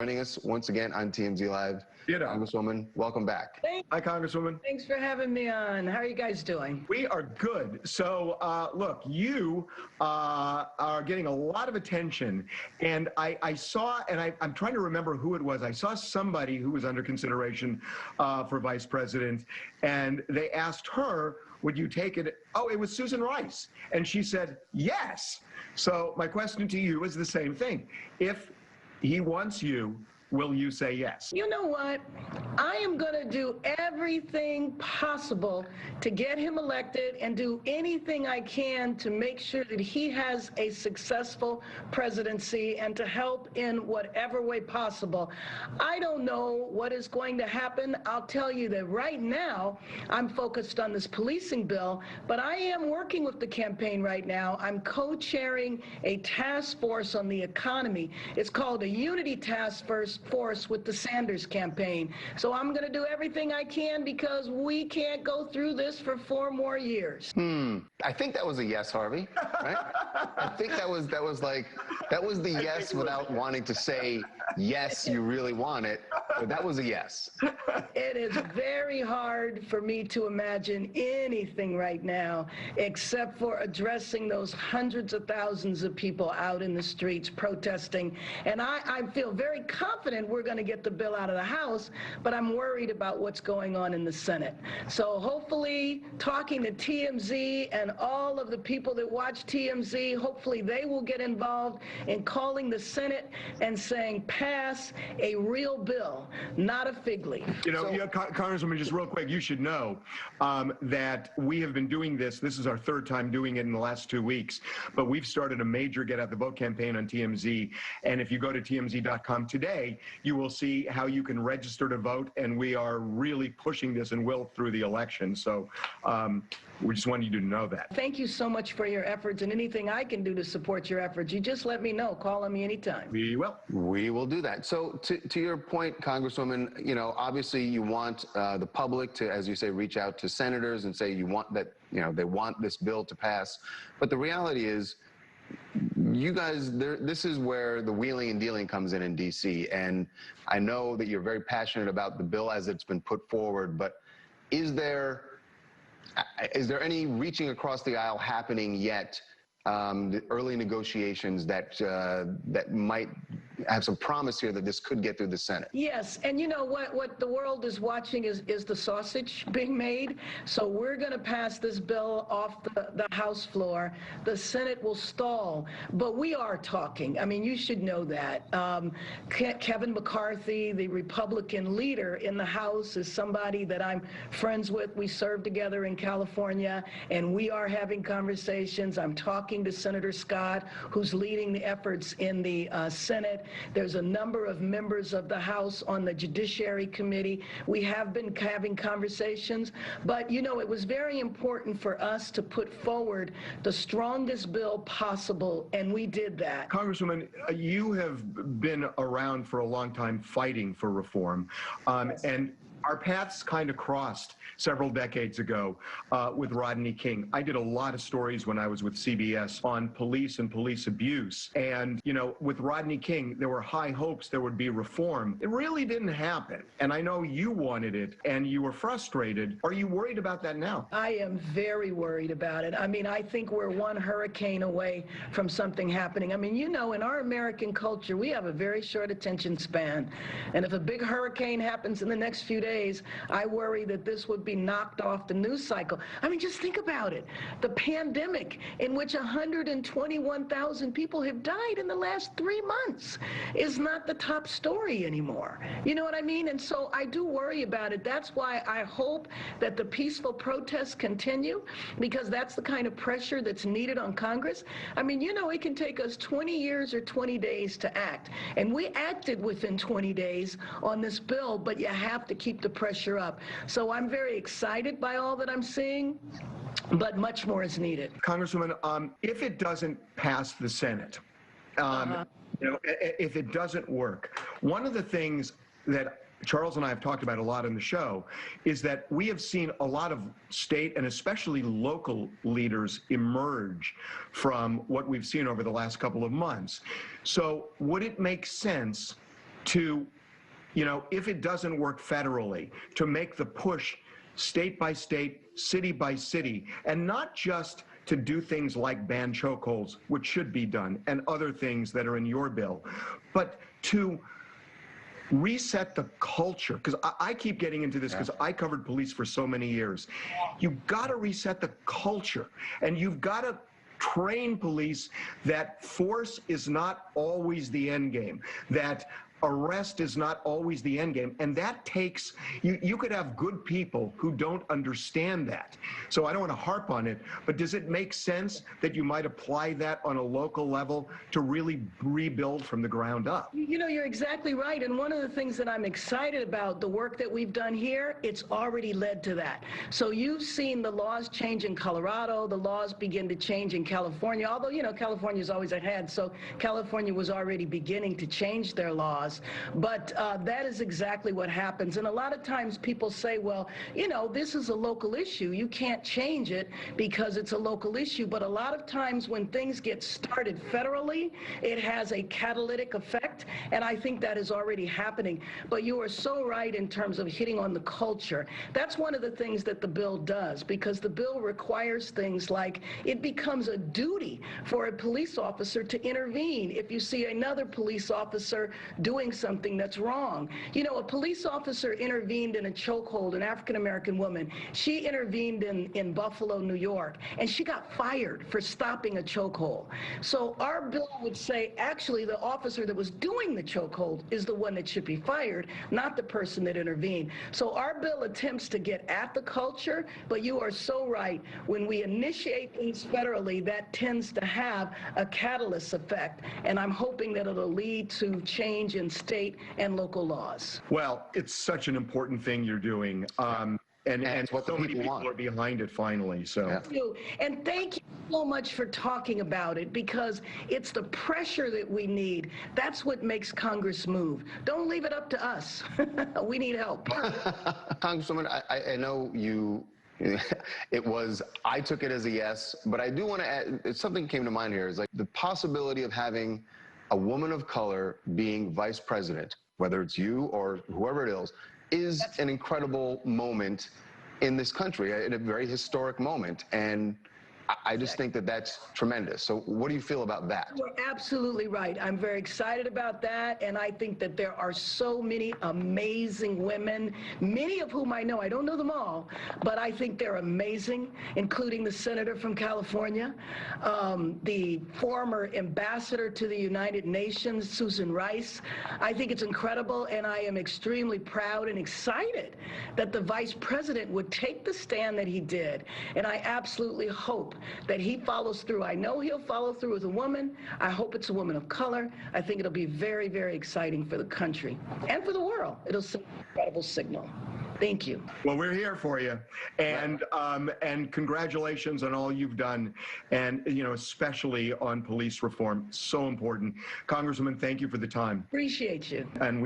Joining us once again on TMZ Live. Congresswoman, welcome back. Hi, Congresswoman. Thanks for having me on. How are you guys doing? We are good. So, look, you are getting a lot of attention, and I saw, and I'm trying to remember who it was. I saw somebody who was under consideration for vice president, and they asked her, would you take it? Oh, it was Susan Rice. And she said, yes. So my question to you is the same thing. If he wants you, will you say yes? You know what? I am going to do everything possible to get him elected and do anything I can to make sure that he has a successful presidency and to help in whatever way possible. I don't know what is going to happen. I'll tell you that right now I'm focused on this policing bill, but I am working with the campaign right now. I'm co-chairing a task force on the economy. It's called a Unity Task Force with the Sanders campaign. So I'm going to do everything I can because we can't go through this for 4 more years. I think that was a yes, Harvey, right? I think that was the yes without wanting to say yes, you really want it, but that was a yes. It is very hard for me to imagine anything right now except for addressing those hundreds of thousands of people out in the streets protesting. And I feel very confident we're going to get the bill out of the House, but I'm worried about what's going on in the Senate. So hopefully, talking to TMZ and all of the people that watch TMZ, hopefully they will get involved in calling the Senate and saying, pass a real bill, not a fig leaf. You know, Congresswoman, just real quick, you should know that we have been doing this. This is our 3rd time doing it in the last 2 weeks, but we've started a major Get Out the Vote campaign on TMZ. And if you go to TMZ.com today, you will see how you can register to vote, and we are really pushing this and will through the election. So we just wanted you to know that. Thank you so much for your efforts, and anything I can do to support your efforts, you just let me know. Call on me anytime. We will. We will do that. So to your point, Congresswoman, you know, obviously you want the public to, as you say, reach out to senators and say you want that, you know, they want this bill to pass. But the reality is, you guys, this is where the wheeling and dealing comes in D.C. And I know that you're very passionate about the bill as it's been put forward, but is there any reaching across the aisle happening yet? The early negotiations that might have some promise here that this could get through the Senate. Yes, and you know what the world is watching is the sausage being made. So we're going to pass this bill off the House floor. The Senate will stall, but we are talking. I mean, you should know that. Kevin McCarthy, the Republican leader in the House, is somebody that I'm friends with. We served together in California, and we are having conversations. I'm talking to Senator Scott, who's leading the efforts in the Senate. There's a number of members of the House on the Judiciary Committee. We have been having conversations, but you know, it was very important for us to put forward the strongest bill possible, and we did that. Congresswoman, you have been around for a long time fighting for reform, and our paths kind of crossed several decades ago with Rodney King. I did a lot of stories when I was with CBS on police and police abuse. And, you know, with Rodney King, there were high hopes there would be reform. It really didn't happen. And I know you wanted it and you were frustrated. Are you worried about that now? I am very worried about it. I mean, I think we're one hurricane away from something happening. I mean, you know, in our American culture, we have a very short attention span. And if a big hurricane happens in the next few days, I worry that this would be knocked off the news cycle. I mean, just think about it. The pandemic, in which 121,000 people have died in the last 3 months, is not the top story anymore. You know what I mean? And so I do worry about it. That's why I hope that the peaceful protests continue, because that's the kind of pressure that's needed on Congress. I mean, you know, it can take us 20 years or 20 days to act. And we acted within 20 days on this bill, but you have to keep the pressure up. So I'm very excited by all that I'm seeing, but much more is needed. Congresswoman, if it doesn't pass the Senate, you know, if it doesn't work, one of the things that Charles and I have talked about a lot in the show is that we have seen a lot of state and especially local leaders emerge from what we've seen over the last couple of months. So would it make sense to, if it doesn't work federally, to make the push state by state, city by city, and not just to do things like ban chokeholds, which should be done, and other things that are in your bill, but to reset the culture. Because I keep getting into this because I covered police for so many years. You've got to reset the culture, and you've got to train police that force is not always the end game, that arrest is not always the end game. And that takes, you could have good people who don't understand that. So I don't want to harp on it, but does it make sense that you might apply that on a local level to really rebuild from the ground up? You're exactly right. And one of the things that I'm excited about, the work that we've done here, it's already led to that. So you've seen the laws change in Colorado, the laws begin to change in California, although, California's always ahead. So California was already beginning to change their laws. But that is exactly what happens. And a lot of times people say, well, this is a local issue. You can't change it because it's a local issue. But a lot of times when things get started federally, it has a catalytic effect. And I think that is already happening. But you are so right in terms of hitting on the culture. That's one of the things that the bill does, because the bill requires things like it becomes a duty for a police officer to intervene if you see another police officer doing something that's wrong. A police officer intervened in a chokehold, an African-American woman. She intervened in Buffalo, New York, and she got fired for stopping a chokehold. So our bill would say, actually, the officer that was doing the chokehold is the one that should be fired, not the person that intervened. So our bill attempts to get at the culture, but you are so right. When we initiate things federally, that tends to have a catalyst effect, and I'm hoping that it'll lead to change in state and local laws. Well, it's such an important thing you're doing. And what so the many people people want. are behind it finally. So. Yeah. Thank you. And thank you so much for talking about it, because it's the pressure that we need. That's what makes Congress move. Don't leave it up to us. We need help. Congresswoman, I know you. I took it as a yes, but I do want to add, something came to mind here, is like the possibility of having a woman of color being vice president, whether it's you or whoever it is an incredible moment in this country, in a very historic moment. And I just think that that's tremendous. So what do you feel about that? You're absolutely right. I'm very excited about that, and I think that there are so many amazing women, many of whom I know. I don't know them all, but I think they're amazing, including the senator from California, the former ambassador to the United Nations, Susan Rice. I think it's incredible, and I am extremely proud and excited that the vice president would take the stand that he did, and I absolutely hope that he follows through. I know he'll follow through as a woman. I hope it's a woman of color. I think it'll be very, very exciting for the country and for the world. It'll send an incredible signal. Thank you. Well, we're here for you, and congratulations on all you've done, and especially on police reform. So important. Congresswoman, thank you for the time. Appreciate you. And we